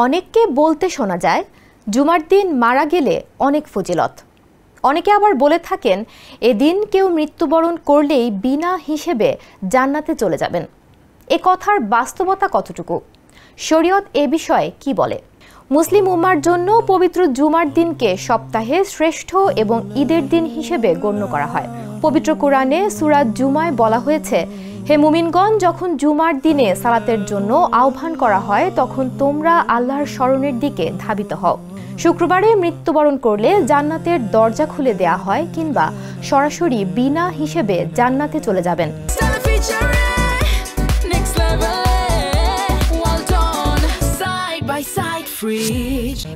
অনেককে বলতে শোনা যায় জুমার দিন মারা গেলে অনেক ফজিলত। অনেকে আবার বলে থাকেন এদিন কেউ মৃত্যুবরণ করলেই বিনা হিসেবে জান্নাতে চলে যাবেন। এ কথার বাস্তবতা কতটুকু? শরীয়ত এ বিষয়ে কি বলে? মুসলিম উম্মার জন্য পবিত্র জুমার দিনকে সপ্তাহে শ্রেষ্ঠ এবং ঈদের দিন হিসেবে গণ্য করা হয়। পবিত্র কোরআনে সূরা জুমায় বলা হয়েছে, হে মুমিনগণ, যখন জুমার দিনে সালাতের জন্য আহ্বান করা হয় তখন তোমরা আল্লাহর স্মরণের দিকে ধাবিত হও। শুক্রবারে মৃত্যুবরণ করলে জান্নাতের দরজা খুলে দেয়া হয় কিংবা সরাসরি বিনা হিসেবে জান্নাতে চলে যাবেন।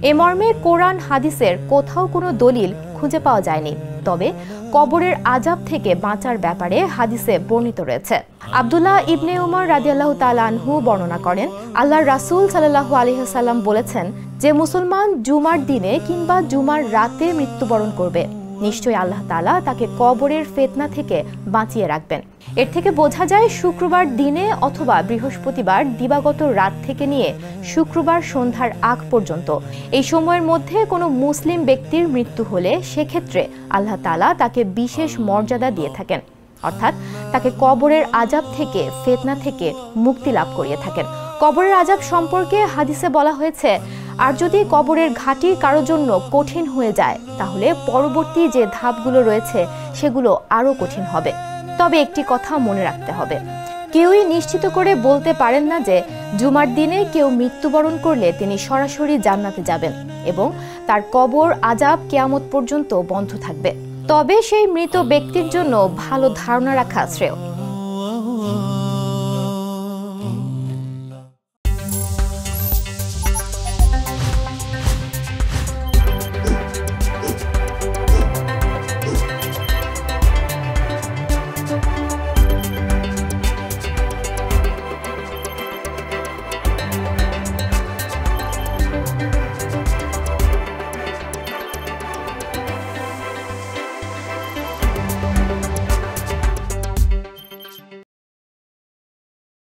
এ মর্মে কোরআন হাদিসের কোথাও কোনো দলিল খুঁজে পাওয়া যায়নি, তবে কবরের আযাব থেকে বাঁচার ব্যাপারে হাদিসে বর্ণিত রয়েছে। আব্দুল্লাহ ইবনে উমর রাদিয়াল্লাহু তাআলা আনহু বর্ণনা করেন, আল্লাহর রাসূল সাল্লাল্লাহু আলাইহি ওয়াসাল্লাম বলেছেন, যে মুসলমান জুমার দিনে কিংবা জুমার রাতে মৃত্যুবরণ করবে, নিশ্চয়ই আল্লাহ তাআলা তাকে কবরের ফিতনা থেকে বাঁচিয়ে রাখবেন। এর থেকে বোঝা যায় শুক্রবার দিনে অথবা বৃহস্পতিবার দিবাগত রাত থেকে নিয়ে শুক্রবার সন্ধ্যার আগ পর্যন্ত এই সময়ের মধ্যে কোনো মুসলিম ব্যক্তির মৃত্যু হলে সেক্ষেত্রে আল্লাহ তাআলা তাকে বিশেষ মর্যাদা দিয়ে থাকেন, অর্থাৎ তাকে কবরের আযাব থেকে ফিতনা থেকে মুক্তি লাভ করিয়ে থাকেন। কবরের আযাব সম্পর্কে হাদিসে বলা হয়েছে, আর যদি কবরের ঘাটি কারোর জন্য কঠিন হয়ে যায় তাহলে পরবর্তী যে ধাপগুলো রয়েছে সেগুলো আরও কঠিন হবে। তবে একটি কথা মনে রাখতে হবে, কেউই নিশ্চিত করে বলতে পারেন না যে জুমার দিনে কেউ মৃত্যুবরণ করলে তিনি সরাসরি জান্নাতে যাবেন এবং তার কবর আযাব কিয়ামত পর্যন্ত বন্ধ থাকবে। তবে সেই মৃত ব্যক্তির জন্য ভালো ধারণা রাখা শ্রেয়।